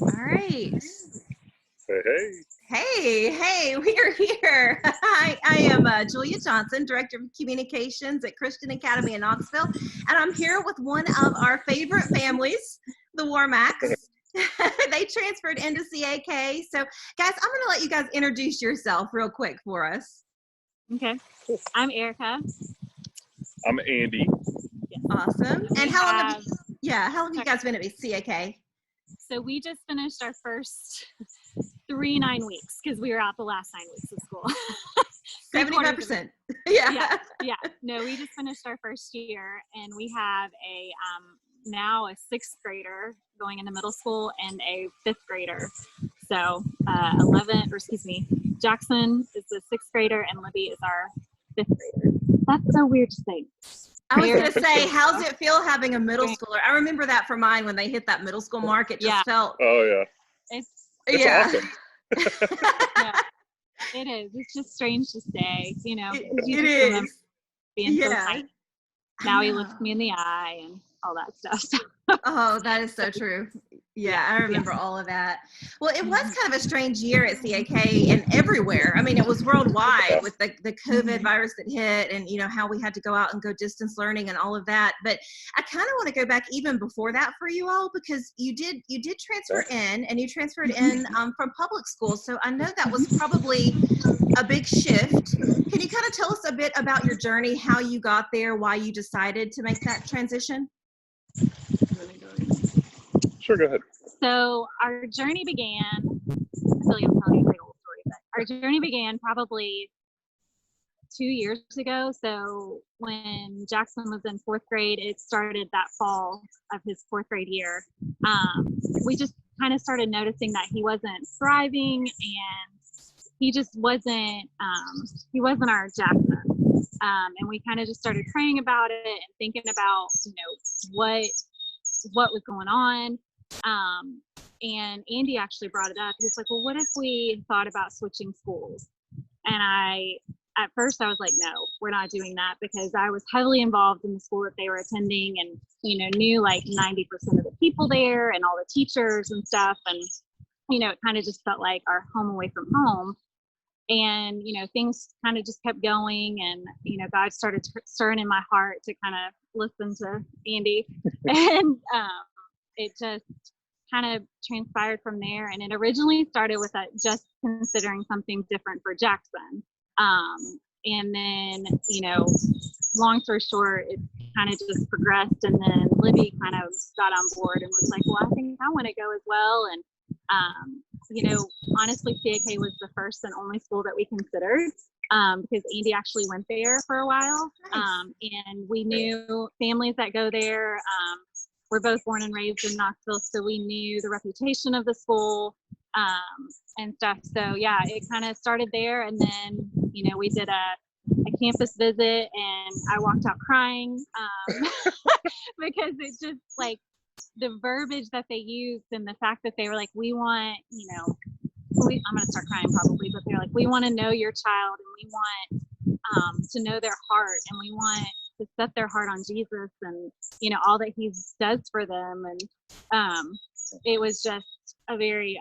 All right. Hey, we are here. I am Julia Johnson, Director of Communications at Christian Academy in Knoxville, and I'm here with one of our favorite families, the Warmacks. They transferred into CAK. So, guys, I'm going to let you guys introduce yourself real quick for us. Okay. I'm Erica. I'm Andy. Awesome. And how long have you guys been at CAK? So we just finished our first 9 weeks because we were out the last 9 weeks of school. 75%. Yeah. No, we just finished our first year, and we have now a 6th grader going into middle school and a 5th grader. So Jackson is the 6th grader and Libby is our 5th grader. That's so weird to say. I was going to say, how's it feel having a middle schooler? I remember that for mine when they hit that middle school mark. It just felt. Oh, yeah. It's awesome. Yeah, it is. It's just strange to say, you know. It is. Being so tight. Now he looks me in the eye and all that stuff. Oh, that is so true. Yeah, I remember all of that. Well, it was kind of a strange year at CAK and everywhere. I mean, it was worldwide with the COVID virus that hit, and you know how we had to go out and go distance learning and all of that. But I kind of want to go back even before that for you all, because you did transfer in, and you transferred in from public school. So I know that was probably a big shift. Can you kind of tell us a bit about your journey, how you got there, why you decided to make that transition? Sure, go ahead. So our journey began, I feel like I'm telling you a great old story, but our journey began probably 2 years ago. So when Jackson was in 4th grade, it started that fall of his 4th grade year. We just kind of started noticing that he wasn't thriving, and he just wasn't our Jackson. And we kind of just started praying about it and thinking about, you know, what was going on. And Andy actually brought it up. He's like, well, what if we thought about switching schools? And at first I was like, no, we're not doing that, because I was heavily involved in the school that they were attending, and, you know, knew like 90% of the people there and all the teachers and stuff. And, you know, it kind of just felt like our home away from home. And, you know, things kind of just kept going, and, you know, God started stirring in my heart to kind of listen to Andy. And it just kind of transpired from there. And it originally started with just considering something different for Jackson. And then, you know, long story short, it kind of just progressed. And then Libby kind of got on board and was like, well, I think I want to go as well. And, you know, honestly, CAK was the first and only school that we considered, because Andy actually went there for a while. And we knew families that go there. We're both born and raised in Knoxville, so we knew the reputation of the school and stuff. So yeah, it kind of started there, and then, you know, we did a campus visit, and I walked out crying because it's just like the verbiage that they used, and the fact that they were like, we want, you know, I'm gonna start crying probably, but they're like, we want to know your child, and we want to know their heart, and we want to set their heart on Jesus, and, you know, all that he does for them. And it was just a very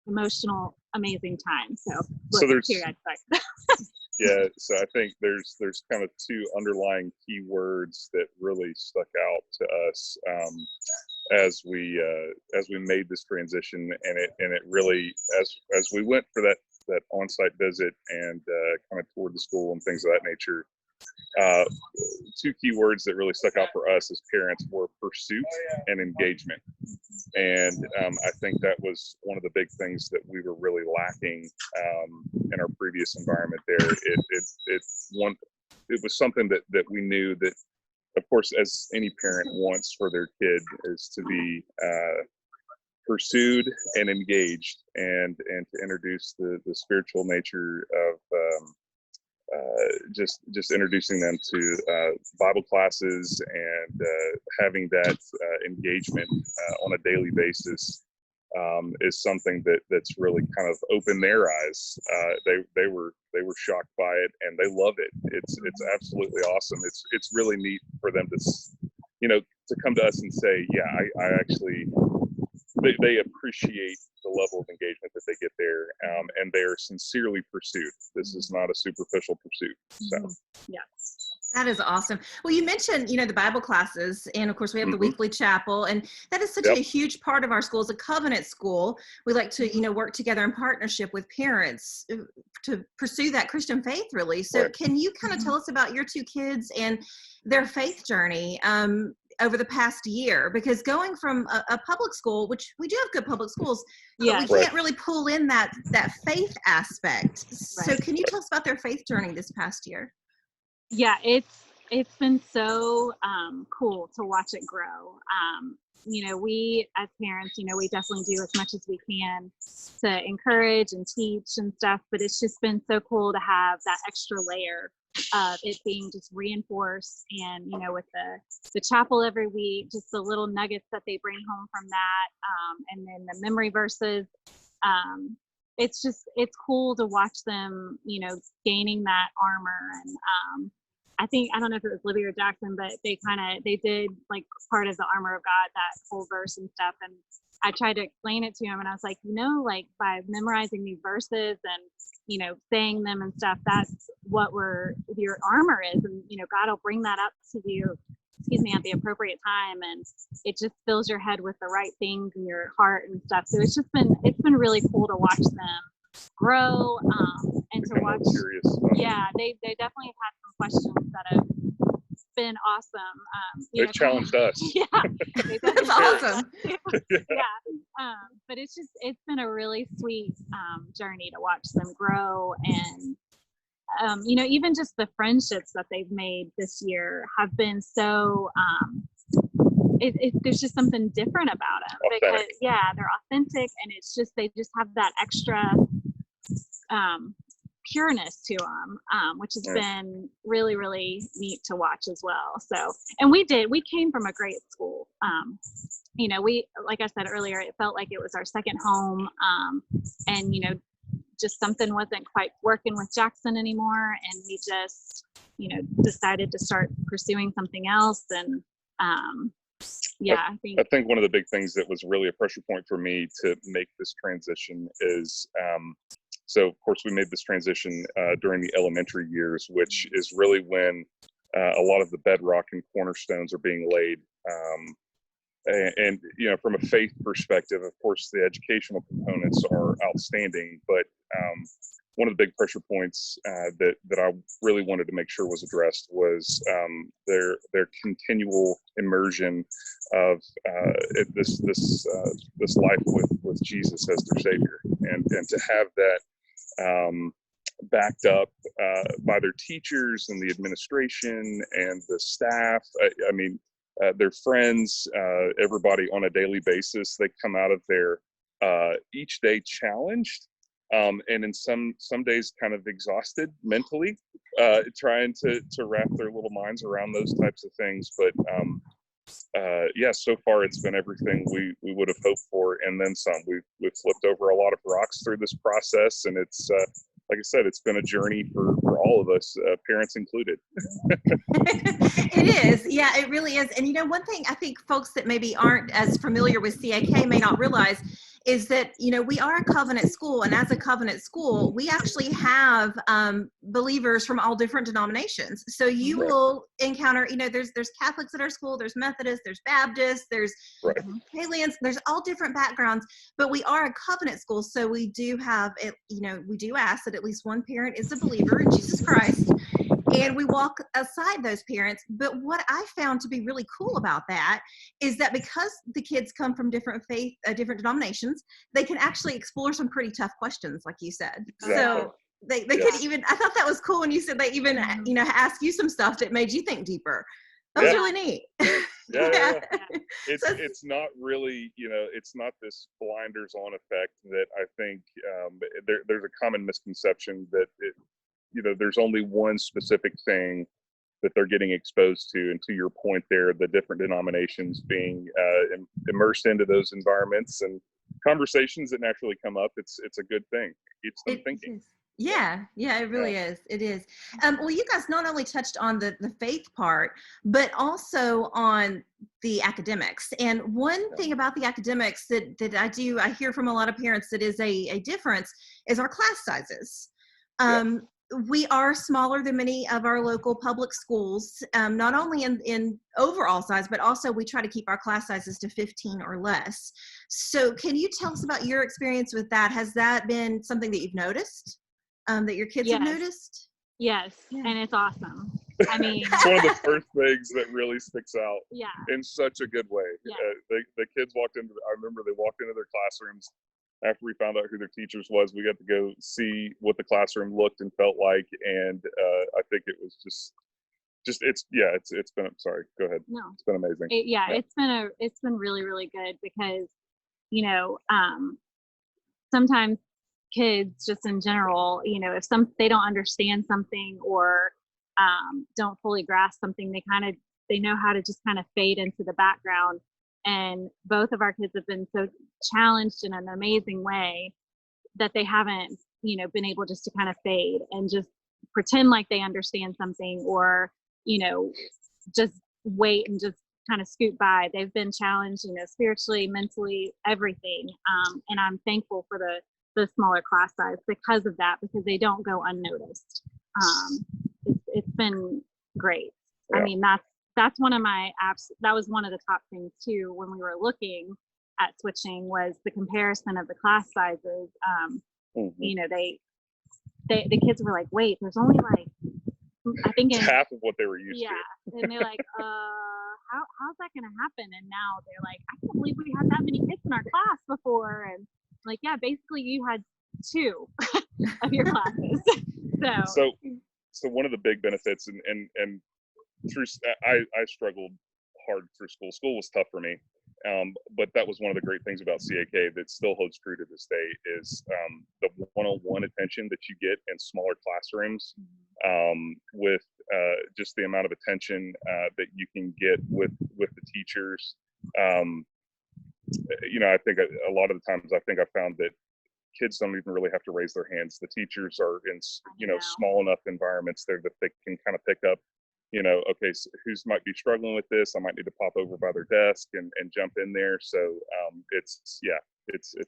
emotional, amazing time. So there's yeah, so I think there's kind of 2 underlying key words that really stuck out to us as we made this transition, and it really, as we went for that on-site visit and kind of toured the school and things of that nature. 2 key words that really stuck out for us as parents were pursuit and engagement. And I think that was one of the big things that we were really lacking in our previous environment there. It was something that we knew that, of course, as any parent wants for their kid, is to be pursued and engaged, and to introduce the spiritual nature of just introducing them to Bible classes, and having that engagement on a daily basis is something that's really kind of opened their eyes. They were shocked by it, and they love it. It's absolutely awesome. It's really neat for them to, you know, to come to us and say, yeah, I actually they appreciate the level of engagement that they get there, and they are sincerely pursued. This is not a superficial pursuit. So. Yeah. That is awesome. Well, you mentioned, the Bible classes, and of course we have the weekly chapel, and that is such a huge part of our school. As a covenant school, we like to, work together in partnership with parents to pursue that Christian faith, really. So can you kind of tell us about your two kids and their faith journey over the past year? Because going from a public school, which we do have good public schools, but we can't really pull in that faith aspect. So can you tell us about their faith journey this past year? Yeah, it's been so cool to watch it grow. We as parents, we definitely do as much as we can to encourage and teach and stuff, but it's just been so cool to have that extra layer of it being just reinforced, and with the chapel every week, just the little nuggets that they bring home from that, and then the memory verses. It's cool to watch them, gaining that armor. And I don't know if it was Libby or Jackson, but they did like part of the armor of God, that whole verse and stuff. And I tried to explain it to him, and I was like, like by memorizing these verses and, saying them and stuff, that's what your armor is. And, God will bring that up to you, at the appropriate time, and it just fills your head with the right things in your heart and stuff. So it's been really cool to watch them grow, and to watch. Yeah, they definitely have had some questions that have been awesome. They've challenged us. Yeah, that's awesome. Yeah, but it's been a really sweet journey to watch them grow. And even just the friendships that they've made this year have been so, there's just something different about them. Because, they're authentic, and it's just, they just have that extra pureness to them, which has been really, really neat to watch as well. So, and we came from a great school. Like I said earlier, it felt like it was our second home, and, just something wasn't quite working with Jackson anymore, and we just decided to start pursuing something else. And I think one of the big things that was really a pressure point for me to make this transition is so of course we made this transition during the elementary years, which is really when a lot of the bedrock and cornerstones are being laid. And from a faith perspective, of course, the educational components are outstanding, but one of the big pressure points that I really wanted to make sure was addressed was their continual immersion of this life with Jesus as their Savior, and to have that backed up by their teachers and the administration and the staff. Their friends, everybody on a daily basis. They come out of there each day challenged, and in some days kind of exhausted mentally, trying to wrap their little minds around those types of things. But so far it's been everything we would have hoped for, and then some. We've flipped over a lot of rocks through this process, and it's like I said, it's been a journey for all of us, parents included. It is. Yeah, it really is. And one thing I think folks that maybe aren't as familiar with CAK may not realize is that, we are a covenant school. And as a covenant school, we actually have believers from all different denominations. So you will encounter, there's Catholics at our school, there's Methodists, there's Baptists, there's Episcopalians, there's all different backgrounds, but we are a covenant school. So we do have, we do ask that at least one parent is a believer in Jesus Christ. And we walk aside those parents. But what I found to be really cool about that is that because the kids come from different faith, different denominations, they can actually explore some pretty tough questions, like you said. Exactly. So they could even, I thought that was cool when you said they even, ask you some stuff that made you think deeper. That was really neat. It's not really, it's not this blinders on effect that I think there's a common misconception that there's only one specific thing that they're getting exposed to. And to your point there, the different denominations being immersed into those environments and conversations that naturally come up, it's a good thing. It keeps them thinking. Yeah, yeah, it really is. It is. Well, you guys not only touched on the faith part, but also on the academics. And one thing about the academics that I hear from a lot of parents that is a difference is our class sizes. We are smaller than many of our local public schools, not only in overall size, but also we try to keep our class sizes to 15 or less. So can you tell us about your experience with that? Has that been something that you've noticed? That your kids have noticed? Yes, and it's awesome. I mean, it's one of the first things that really sticks out in such a good way. The kids I remember they walked into their classrooms after we found out who their teachers was. We got to go see what the classroom looked and felt like, and I think it was just it's been, sorry, go ahead. No, it's been amazing. It's been really, really good because, sometimes kids just in general, if they don't understand something or don't fully grasp something, they know how to just kind of fade into the background. And both of our kids have been so challenged in an amazing way that they haven't, been able just to kind of fade and just pretend like they understand something, or, just wait and just kind of scoot by. They've been challenged, spiritually, mentally, everything. And I'm thankful for the smaller class size because of that, because they don't go unnoticed. It's been great. I mean, that's one of my apps. That was one of the top things too when we were looking at switching, was the comparison of the class sizes. The kids were like, wait, there's only like, I think it's half of what they were used to. Yeah, and they're like, how's that gonna happen? And now they're like, I can't believe we had that many kids in our class before. And like, yeah, basically you had 2 of your classes. So one of the big benefits, and through I struggled hard through school. School was tough for me, but that was one of the great things about CAK that still holds true to this day, is the one-on-one attention that you get in smaller classrooms, with just the amount of attention that you can get with the teachers. I think a lot of the times I found that kids don't even really have to raise their hands. The teachers are in small enough environments there that they can kind of pick up, okay, so who's might be struggling with this? I might need to pop over by their desk and jump in there. So it's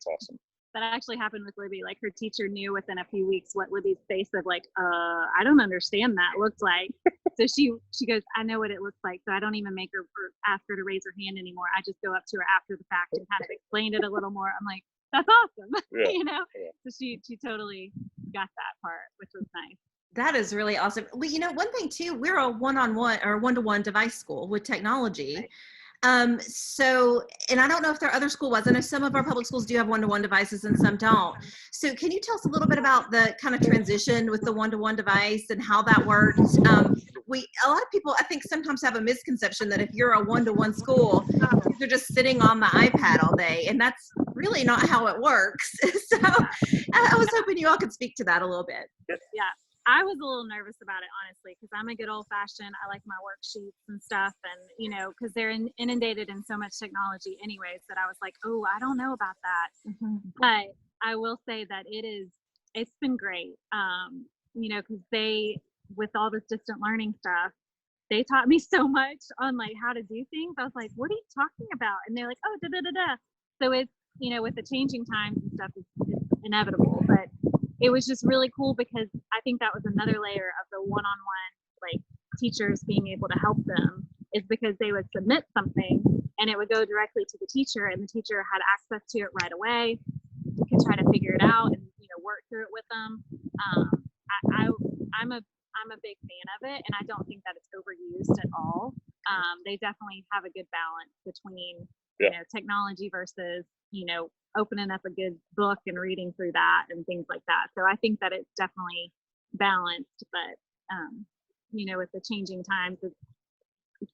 awesome. That actually happened with Libby. Like, her teacher knew within a few weeks what Libby's face of like, I don't understand that looked like. So she goes, I know what it looks like. So I don't even make her or ask her to raise her hand anymore. I just go up to her after the fact and kind of explained it a little more. I'm like, that's awesome. So she totally got that part, which was nice. That is really awesome. Well, one thing too, we're a one-on-one or one-to-one device school with technology. Right. So, and I don't know if there are other school-wise. I know some of our public schools do have one-to-one devices and some don't. So can you tell us a little bit about the kind of transition with the one-to-one device and how that worked? A lot of people, I think, sometimes have a misconception that if you're a one-to-one school, you're just sitting on the iPad all day, and that's really not how it works. So I was hoping you all could speak to that a little bit. Yeah. I was a little nervous about it, honestly, because I'm a good old fashioned. I like my worksheets and stuff, and because they're inundated in so much technology anyways, that I was like, oh, I don't know about that. Mm-hmm. But I will say that it's been great. Because with all this distant learning stuff, they taught me so much on like how to do things. I was like, what are you talking about? And they're like, oh, da da da da. So it's with the changing times and stuff, it's inevitable, but it was just really cool because I think that was another layer of the one-on-one, like, teachers being able to help them, is because they would submit something and it would go directly to the teacher, and the teacher had access to it right away. You could try to figure it out and work through it with them. I'm a big fan of it, and I don't think that it's overused at all. They definitely have a good balance between technology versus opening up a good book and reading through that and things like that. So I think that it's definitely balanced, but with the changing times,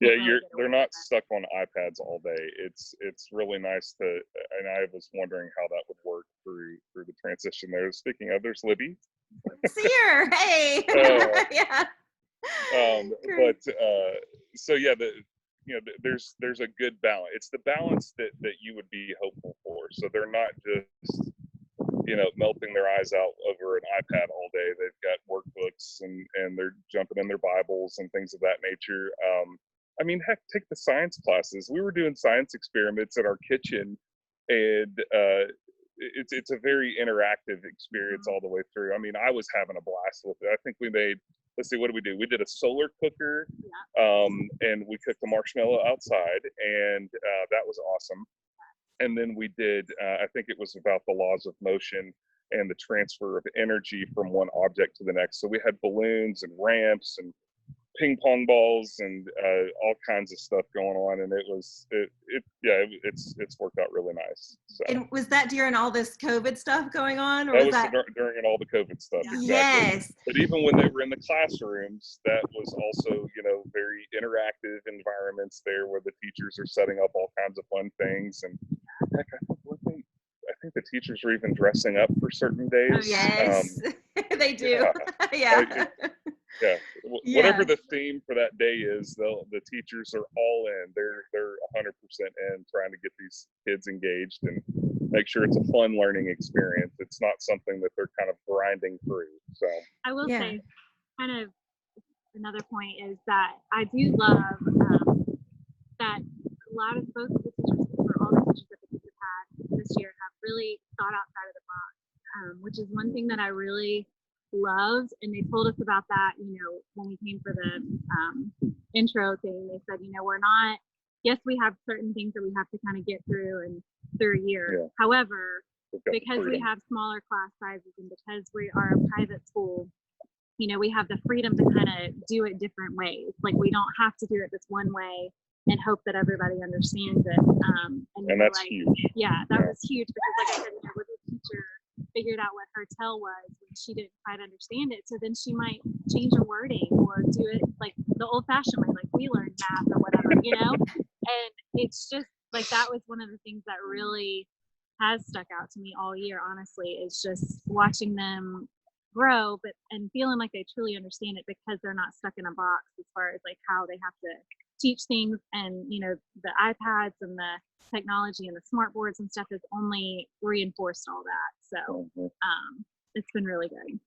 they're not stuck on iPads all day. It's really nice and I was wondering how that would work through the transition there. Speaking of, there's Libby. See her, hey. Yeah. There's a good balance. It's the balance that you would be hopeful for. So they're not just melting their eyes out over an iPad all day. They've got workbooks and they're jumping in their Bibles and things of that nature. I mean, heck, take the science classes. We were doing science experiments in our kitchen, and it's a very interactive experience all the way through. I mean, I was having a blast with it. I think we made, let's see, what did we do? We did a solar cooker, and we cooked the marshmallow outside, and that was awesome. And then we did, I think it was about the laws of motion and the transfer of energy from one object to the next. So we had balloons and ramps and ping pong balls and all kinds of stuff going on, and it's worked out really nice. So. And was that during all this COVID stuff going on, or that was that during all the COVID stuff? Yeah. Exactly. Yes. But even when they were in the classrooms, that was also very interactive environments there where the teachers are setting up all kinds of fun things, and heck, I think the teachers are even dressing up for certain days. Oh, yes. They do. Yeah. Yeah. Yeah, whatever the theme for that day is, the teachers are all in. They're 100% in, trying to get these kids engaged and make sure it's a fun learning experience. It's not something that they're kind of grinding through. So I will say, kind of another point is that I do love that a lot of both of the teachers, or all the teachers that the kids have had this year, have really thought outside of the box, which is one thing that I really loved. And they told us about that, when we came for the intro thing. They said, we're not, yes, we have certain things that we have to kind of get through a year. Yeah. However, because we have smaller class sizes and because we are a private school, we have the freedom to kind of do it different ways. Like, we don't have to do it this one way and hope that everybody understands it. And that's huge. Yeah, that was huge, because like I said, with the teacher figured out what her tell was when she didn't quite understand it, so then she might change her wording or do it like the old-fashioned way, like we learned math or whatever, and it's just like, that was one of the things that really has stuck out to me all year, honestly, is just watching them grow, and feeling like they truly understand it, because they're not stuck in a box as far as like how they have to teach things. And the iPads and the technology and the smart boards and stuff has only reinforced all that. So it's been really good.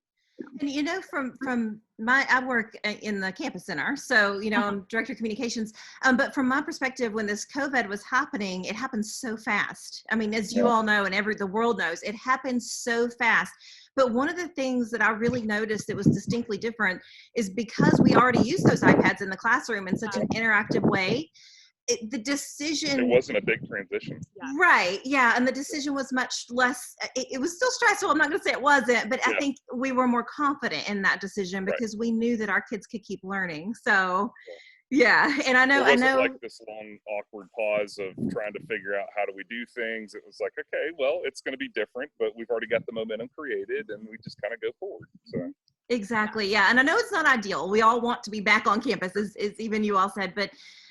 And from I work in the campus center, so I'm director of communications. But from my perspective, when this COVID was happening, it happened so fast. I mean, as you all know, and the world knows, it happened so fast. But one of the things that I really noticed that was distinctly different is because we already use those iPads in the classroom in such an interactive way. The decision, it wasn't a big transition, right? Yeah, and the decision was much less. It was still stressful. I'm not going to say it wasn't, but I think we were more confident in that decision because we knew that our kids could keep learning. So, and I know like this long awkward pause of trying to figure out how do we do things. It was like, okay, well, it's going to be different, but we've already got the momentum created, and we just kind of go forward. So. Exactly. Yeah. And I know it's not ideal. We all want to be back on campus, as even you all said, but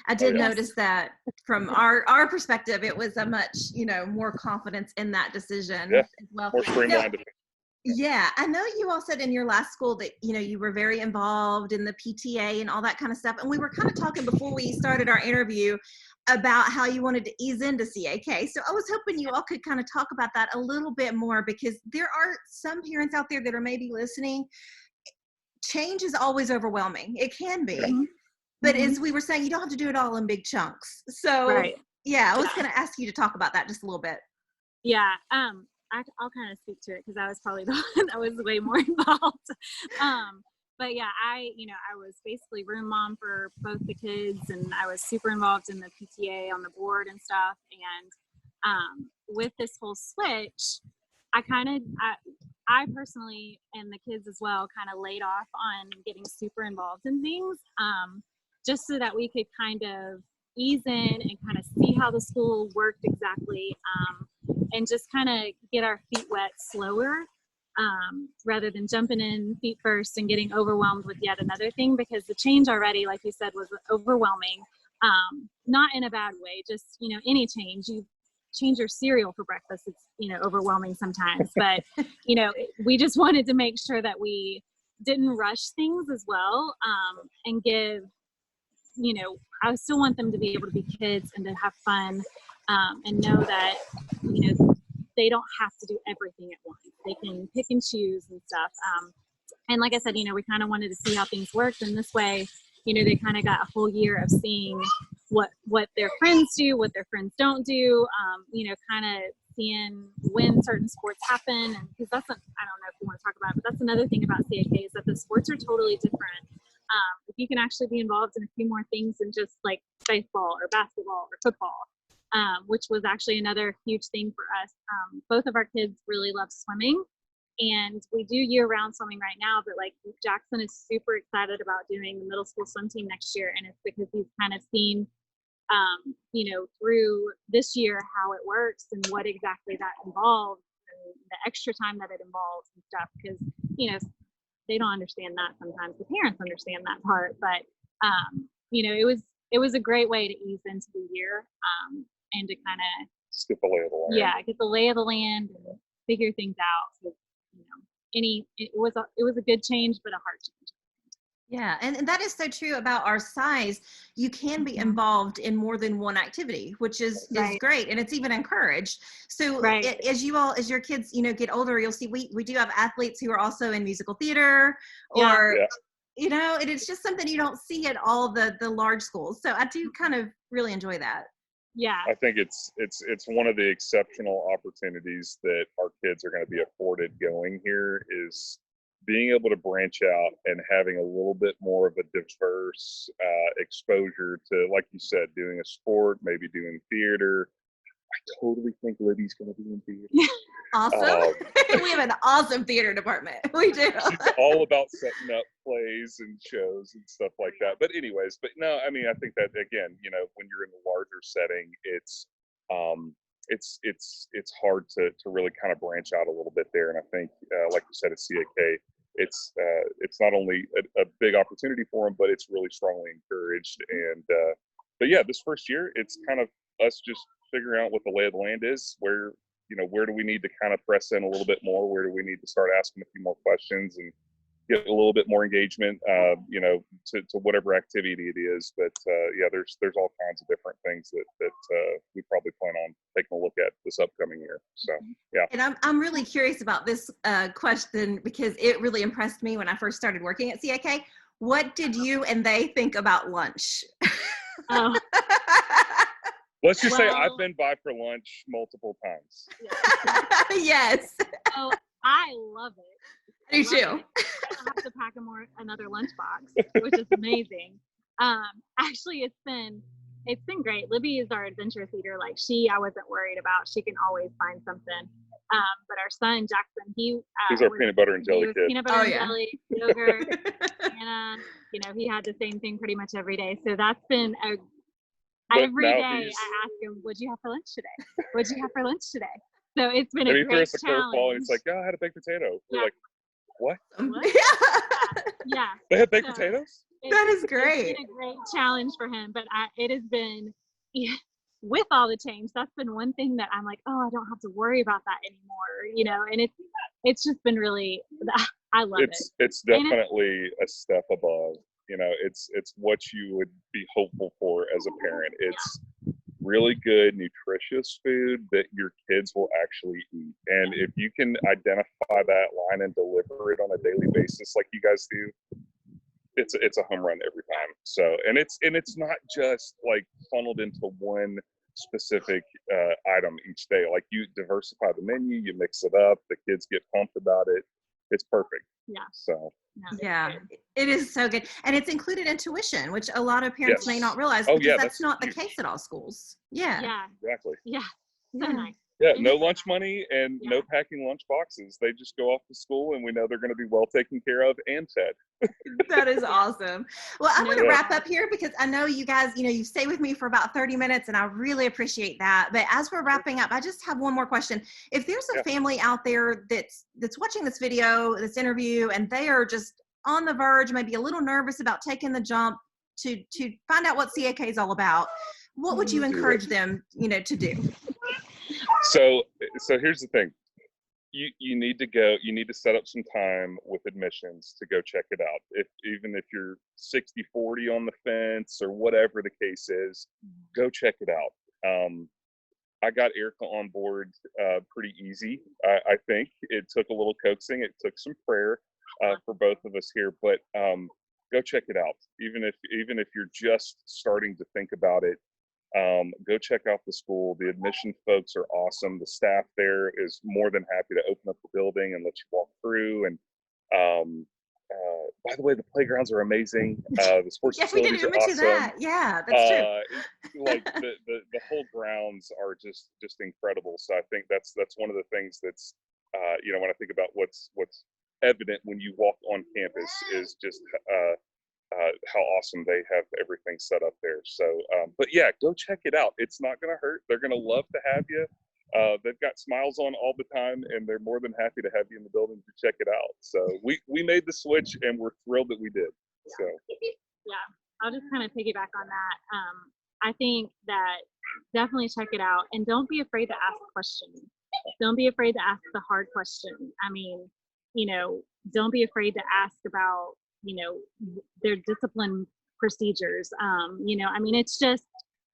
I did notice that from our perspective, it was a much, more confidence in that decision as well. More streamlined. Yeah. I know you all said in your last school that, you were very involved in the PTA and all that kind of stuff. And we were kind of talking before we started our interview about how you wanted to ease into CAK. So I was hoping you all could kind of talk about that a little bit more, because there are some parents out there that are maybe listening. Change is always overwhelming. It can be. But as we were saying, you don't have to do it all in big chunks. So, I was going to ask you to talk about that just a little bit. Yeah. I'll kind of speak to it, because I was probably the one that was way more involved. But yeah, I was basically room mom for both the kids, and I was super involved in the PTA on the board and stuff. And with this whole switch, I personally, and the kids as well, kind of laid off on getting super involved in things, just so that we could kind of ease in and kind of see how the school worked exactly, and just kind of get our feet wet slower, rather than jumping in feet first and getting overwhelmed with yet another thing, because the change already, like you said, was overwhelming, not in a bad way, just, any change. You change your cereal for breakfast, it's overwhelming sometimes, but we just wanted to make sure that we didn't rush things as well, and give, I still want them to be able to be kids and to have fun, and know that they don't have to do everything at once. they can pick and choose and stuff. And like I said, we kind of wanted to see how things worked. And this way, they kind of got a whole year of seeing what their friends do, what their friends don't do, kind of seeing when certain sports happen. And because I don't know if you want to talk about it, but that's another thing about CAK is that the sports are totally different. If you can actually be involved in a few more things than just like baseball or basketball or football, which was actually another huge thing for us. Both of our kids really love swimming. And we do year-round swimming right now, but like Jackson is super excited about doing the middle school swim team next year. And it's because he's kind of seen, through this year how it works and what exactly that involves and the extra time that it involves and stuff. Because, they don't understand that sometimes. The parents understand that part. But, it was a great way to ease into the year and to kind of get the lay of the land. Yeah, get the lay of the land and figure things out. So, it was a good change, but a hard change. Yeah, and that is so true about our size. You can be involved in more than one activity, which is great, and it's even encouraged. So as your kids, get older, you'll see we do have athletes who are also in musical theater, or and it's just something you don't see at all the large schools. So I do kind of really enjoy that. Yeah, I think it's one of the exceptional opportunities that our kids are going to be afforded going here is being able to branch out and having a little bit more of a diverse exposure to, like you said, doing a sport, maybe doing theater. I totally think Libby's going to be in theater. Awesome. We have an awesome theater department. We do. She's all about setting up plays and shows and stuff like that. But anyways, no, I mean, I think that again, when you're in a larger setting, it's hard to really kind of branch out a little bit there. And I think, like you said, at CAK, it's not only a big opportunity for them, but it's really strongly encouraged. And but yeah, this first year, it's kind of us just figuring out what the lay of the land is, where do we need to kind of press in a little bit more, where do we need to start asking a few more questions and get a little bit more engagement, to whatever activity it is. But there's all kinds of different things that we probably plan on taking a look at this upcoming year. So yeah. And I'm really curious about this question because it really impressed me when I first started working at CAK. What did you and they think about lunch? Oh. Let's just say I've been by for lunch multiple times. Yes. Oh, I love it. I do too. I don't have to pack another lunchbox, which is amazing. Actually, it's been great. Libby is our adventurous eater. Like I wasn't worried about. She can always find something. But our son Jackson, he's our peanut butter and jelly kid. Peanut butter and jelly, yogurt, and he had the same thing pretty much every day. So that's been every day I ask him, "What'd you have for lunch today? What'd you have for lunch today?" So it's been a great challenge. And he throws a curveball, and it's like, "Oh, I had a baked potato." We're like, "What?" Yeah. They had baked potatoes? That is great. It's been a great challenge for him, but it has been, with all the change, that's been one thing that I'm like, oh, I don't have to worry about that anymore, and it's just been really, I love it. It's definitely a step above, it's what you would be hopeful for as a parent. It's really good, nutritious food that your kids will actually eat. And if you can identify that line and deliver it on a daily basis like you guys do, it's a home run every time. So, and it's not just like funneled into one specific item each day. Like you diversify the menu, you mix it up, the kids get pumped about it. It's perfect. Yeah. So. Yeah, it is so good. And it's included in tuition, which a lot of parents may not realize because that's not the case at all schools. Yeah. Yeah. Exactly. Yeah. So nice. Yeah, no lunch money and no packing lunch boxes. They just go off to school and we know they're going to be well taken care of and fed. That is awesome. Well, I'm going to wrap up here because I know you guys, you stay with me for about 30 minutes and I really appreciate that. But as we're wrapping up, I just have one more question. If there's a family out there that's watching this video, this interview, and they are just on the verge, maybe a little nervous about taking the jump to find out what CAK is all about, what would you encourage them, to do? So here's the thing. You need to set up some time with admissions to go check it out. Even if you're 60-40 on the fence or whatever the case is, go check it out. I got Erica on board pretty easy. I think it took a little coaxing. It took some prayer for both of us here, but go check it out. Even if you're just starting to think about it, go check out the school. The admission folks are awesome. The staff there is more than happy to open up the building and let you walk through. And by the way, the playgrounds are amazing. The sports facilities are awesome. That. Yeah, that's true. Like the whole grounds are just incredible. So I think that's one of the things that's when I think about what's evident when you walk on campus is just how awesome they have everything set up there. So, but yeah, go check it out. It's not going to hurt. They're going to love to have you. They've got smiles on all the time, and they're more than happy to have you in the building to check it out. So we made the switch, and we're thrilled that we did. So yeah, I'll just kind of piggyback on that. I think that definitely check it out, and don't be afraid to ask questions. Don't be afraid to ask the hard questions. I mean, don't be afraid to ask about, their discipline procedures. I mean, it's just,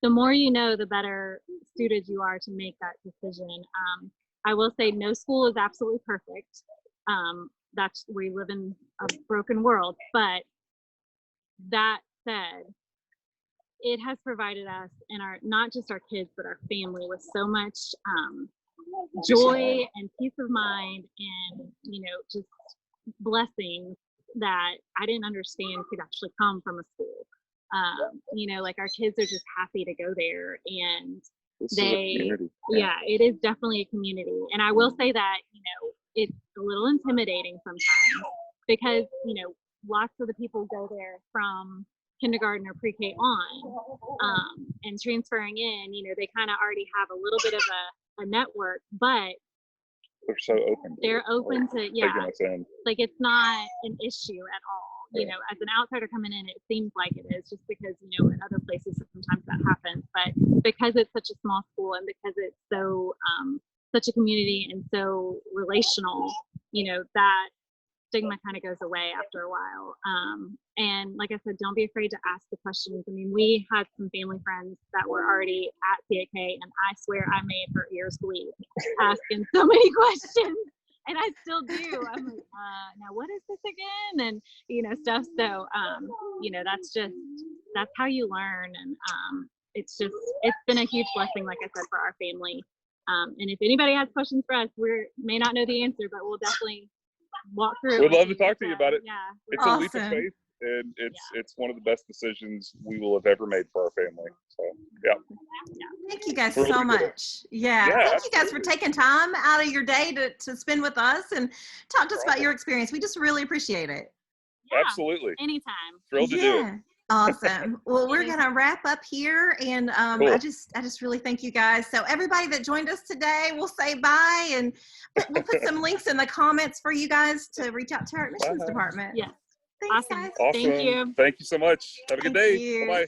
the more you know, the better suited you are to make that decision. I will say no school is absolutely perfect. We live in a broken world, but that said, it has provided us and not just our kids, but our family with so much joy and peace of mind and, just blessings that I didn't understand could actually come from a school. Like our kids are just happy to go there, and it is definitely a community. And I will say that, it's a little intimidating sometimes because, lots of the people go there from kindergarten or pre-K on, and transferring in, they kind of already have a little bit of a network, but they're so open. They're open to, like it's not an issue at all. As an outsider coming in, it seems like it is, just because, in other places sometimes that happens. But because it's such a small school and because it's so such a community and so relational, that stigma kind of goes away after a while. And like I said, don't be afraid to ask the questions. I mean, we had some family friends that were already at CAK, and I swear I made her ears bleed asking so many questions. And I still do. I'm like, now what is this again? And, stuff. So, that's how you learn. And it's been a huge blessing, like I said, for our family. And if anybody has questions for us, may not know the answer, but we'll definitely walk through. We'd love to talk to you about it. Yeah. It's awesome. A leap of faith, and it's one of the best decisions we will have ever made for our family. So, yeah. Thank you guys so much. Yeah. Thank you guys for taking time out of your day to spend with us and talk to us about your experience. We just really appreciate it. Yeah, absolutely. Anytime. Thrilled to do it. Awesome. Well, we're going to wrap up here, and cool. I just really thank you guys. So everybody that joined us today, we'll say bye, and we'll put some links in the comments for you guys to reach out to our admissions department. Yes. Thanks, awesome. Guys. Awesome. Thank you. Thank you so much. Have a good day. Bye-bye.